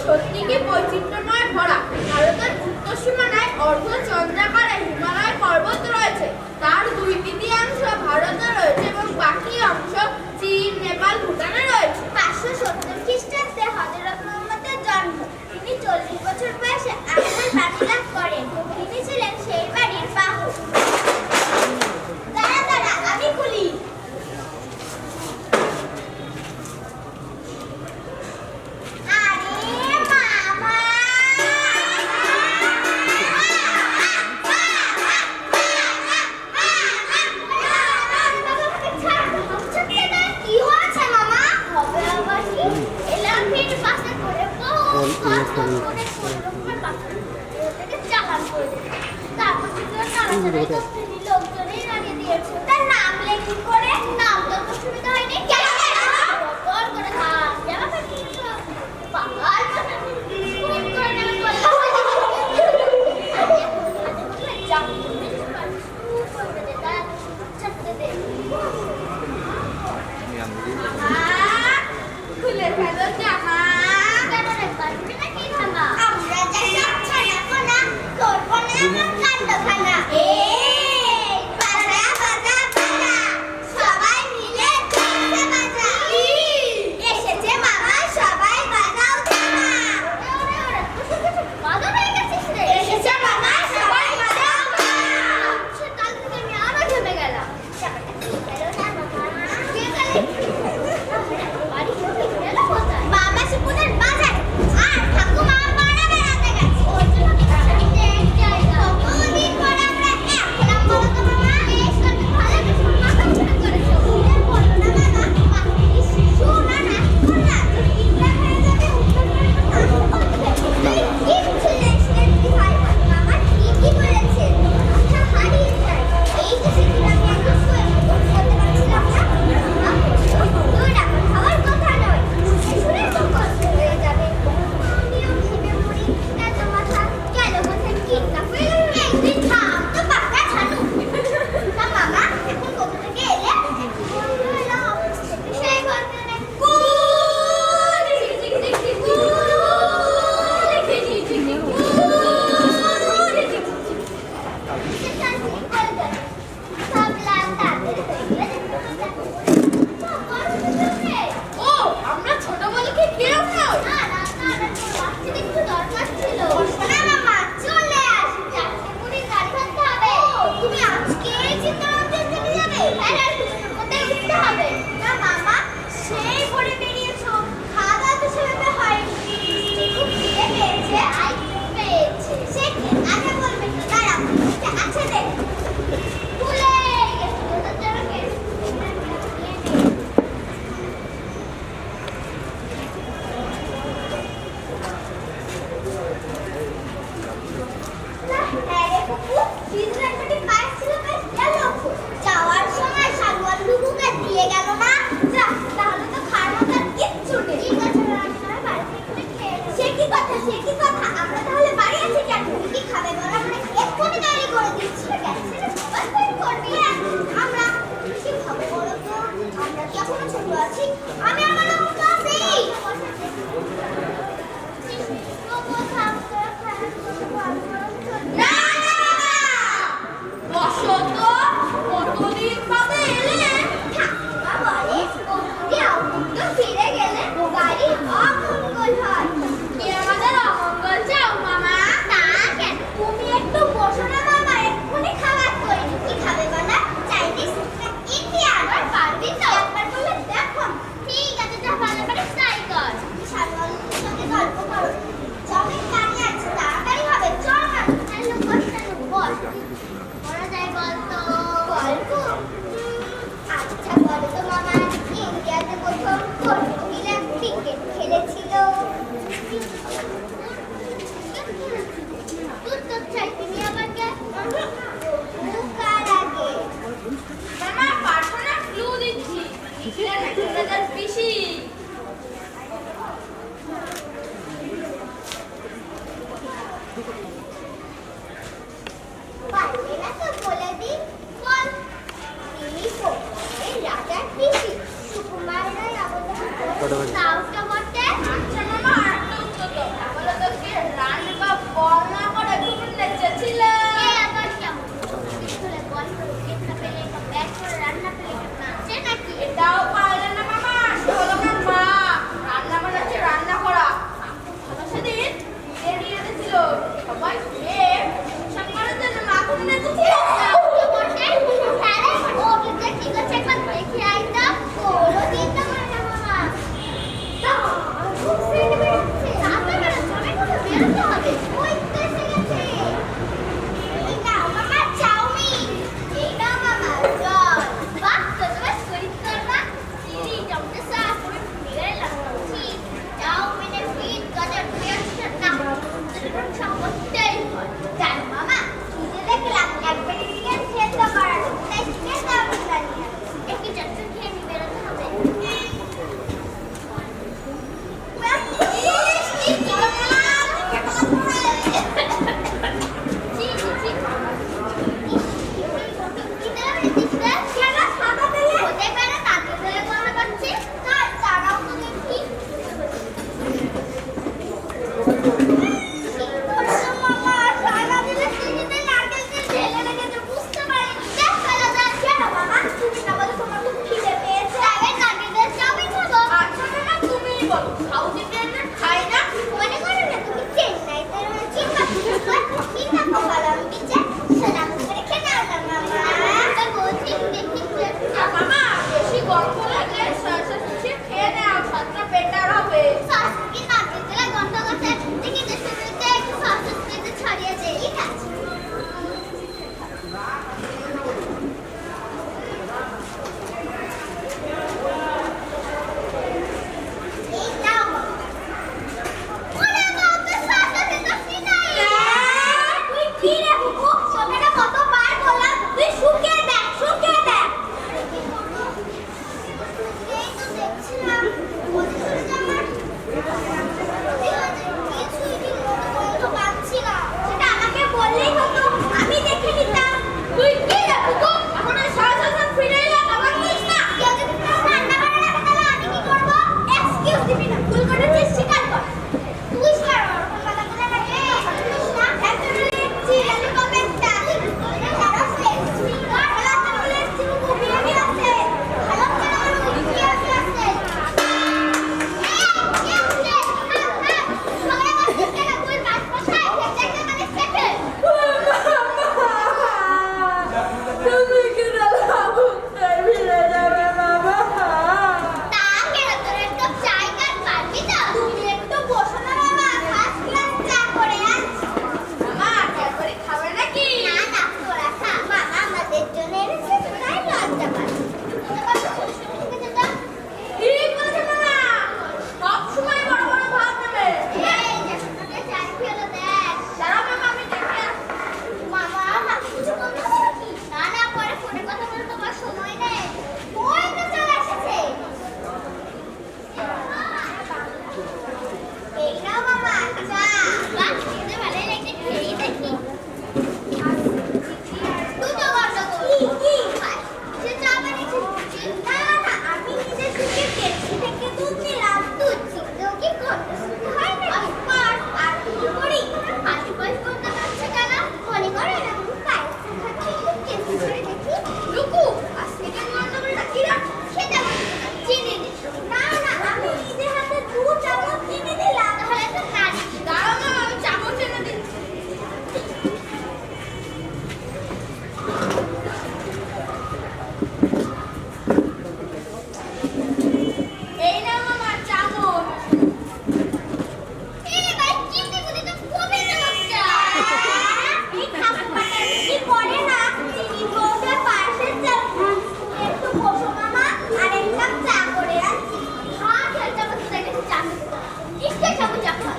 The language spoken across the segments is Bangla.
সত্যি কি বৈচিত্র্যময় ভরা। ভারতের উত্তর সীমানায় অর্ধচন্দ্রাকারে হিমালয় পর্বত রয়েছে। তার 2/3 ভারতে রয়েছে এবং বাকি অংশ চীন, নেপাল, ভুটানে রয়েছে। 570 খ্রিস্টাব্দে হযরত মুহাম্মদের জন্ম। তিনি 40 বছর বয়সে আল্লাহর বাণী লাভ করেন। তিনি ছিলেন সেই বাড়ির বাহক। দাঁড়া আমি খুলি। লোকজনই লাগিয়ে দিয়েছে। তার নাম লেখি করে নাম তো সুবিধা হয়নি। খুলে ফেলো জামা। মামা সারা দিলে চিনিতে নারকেল তেল ঢেলে রেখেছে, বুঝতে পারিনি। দেখ ফেলে দেয়। কেন মামা? তুমি না বলে তোমার খুব খিদে পেয়েছে। আমি নারকেল তেল চাউমিন খাবো। আচ্ছা মামা তুমিই বলো, সাউথ ইন্ডিয়ানরা খায় না? মনে করো না তুমি চেন্নাইতে রয়েছি, কিংবা কলম্বিতে সালাম করে খেতে হবে মামা। তো বলছি দেখি মামা বেশি গল্প লাগলে সে খেয়ে নাও, সাতটা বেটার হবে। সসকে নারকেল তেলে গন্ধ করতে দেখি যে শুরুতে একটু সস দিতে ছড়িয়ে দেই। ঠিক আছে। এই নাও মামা। ওরে বাবা সস দিতে ফিনাই। তুই কি রে বুকু? সকালে কতবার বললাম তুই শুকিয়ে দেখ, শুকিয়ে দেখ। এই তো দেখছিলাম ওদের আমার কিছুই ঠিক মতো বন্ধ পাচ্ছি না। সেটা আমাকে বললেই হতো, আমি দেখে নিতাম। তুই কি রে বুকু? এখন এই সরাসরি ফিরে এলে আবার বলিস না। কেউ যদি রান্না করে না তাহলে আমি কি করবো? এক্সকিউজ দিবি না, ভুল করেছিস স্বীকার কর। তুই স্যার ওরকম কথা বলে না রে। তুই না ফ্যাক্টরি দেখছি হেলিকপ্টারটা। যারা ফ্লেক্সি আর হেলাতে ফ্লেক্সি খুবই হেভি আছে। ভালো করে আমার উইকি আছে। তুমি কি ফিরে যাবে বাবা? মামা ক্যাডবেরি খাবে নাকি? ঠিক বলেছে মামা, সব সময় বড় বড় ভাব নেবে। দাঁড়াও মামা আমি দেখে আসছি। সময় নেই ওই তো চলে এসেছে। এই নাও মামা চা। বাহ খেতে ভালোই লাগছে, খেয়েই দেখি। দুটো গন্ডগোল। কি সে চা বানিয়েছে? না না আমি নিজে শুকিয়ে পেপসি থেকে দুধ নিলাম। দুধ চিনতেও কি গন্ধ শুনতে হয় না? অফকোর্স। আর কি করি? আশি বয়স গন্ধ পাচ্ছে কেন? মনে করে না আমি পায়েস খাচ্ছি, একটু টেস্ট করে দেখি। লুকু আজ থেকে গন্ডগোলটা কি রাখ? খেতে বলছি না, চিনি দিচ্ছি। না না আমি নিজে হাতে 2 চামচ চিনি দিলাম। তাহলে তো নারী। দাঁড়াও মামা আমি চামচ এনে দিচ্ছি। এই নাও মামা চামচ। এই ভাই চিনি বুঝি তো খুবই সমস্যা। এই ঠাকুরটা কি করে না চিনি বউকে পাশে একটু বসো মামা, আর এক কাপ চা করে আনছি। হ্যাঁ খেয়ে যাবো তো দেখেছি চা নিশ্চয়ই খাবো চা খাওয়া।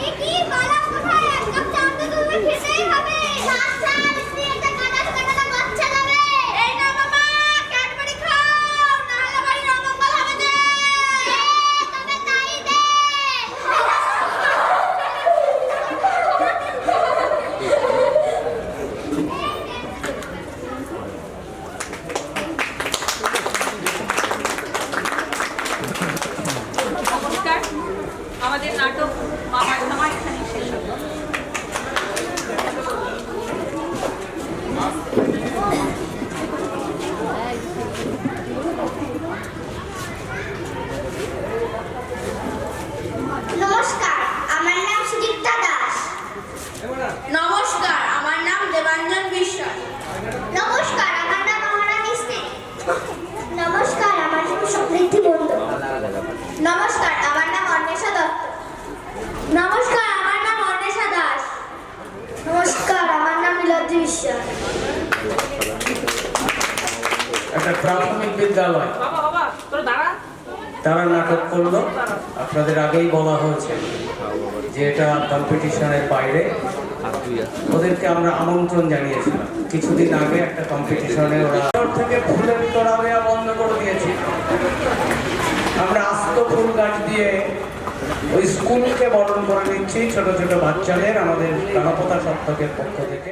এ কি বালা কোথায়? এক কাপ চা তো তুমি খেতেই হবে। আচ্ছা মিষ্টি একটা কাটা কাটা বাচ্চা যাবে। এই নাও মামা ক্যাডবেরি খাও, না হলে বাড়ির অমঙ্গল হবে যে। তবে তাই দে। নমস্কার, আমাদের নাটক মামার ধামা এখানে শেষ হলো। নমস্কার, আমার নাম সুদীপ্তা দাস। নমস্কার আমার নাম দেবাঞ্জন বিশ্বাস। নমস্কার, আমার নাম মহারা মিস্ত্রি। নমস্কার, আমার নাম সমৃদ্ধি বন্ধু। নমস্কার, আমার নাম অন্বেষা দত্ত। নমস্কার, আমার নাম অন্বেষা দাস। নমস্কার, আমার নাম নীলাদ্রি বিশ্বাস। একটা প্রাথমিক বিদ্যালয় বাবা বাবা তোর দাঁড়া। তারা নাটক করলো। আপনাদের আগেই বলা হয়েছে যে এটা কম্পিটিশনের বাইরে। ওদেরকে আমরা আমন্ত্রণ জানিয়েছিলাম কিছুদিন আগে একটা কম্পিটিশনে। ওরা থেকে ফুলের তোড়া দেওয়া বন্ধ করে দিয়েছে। আমরা আস্ত ফুল গাছ দিয়ে ওই স্কুলকে বরণ করে নিচ্ছি ছোট ছোট বাচ্চাদের আমাদের গণপতা সপ্তাহের পক্ষ থেকে।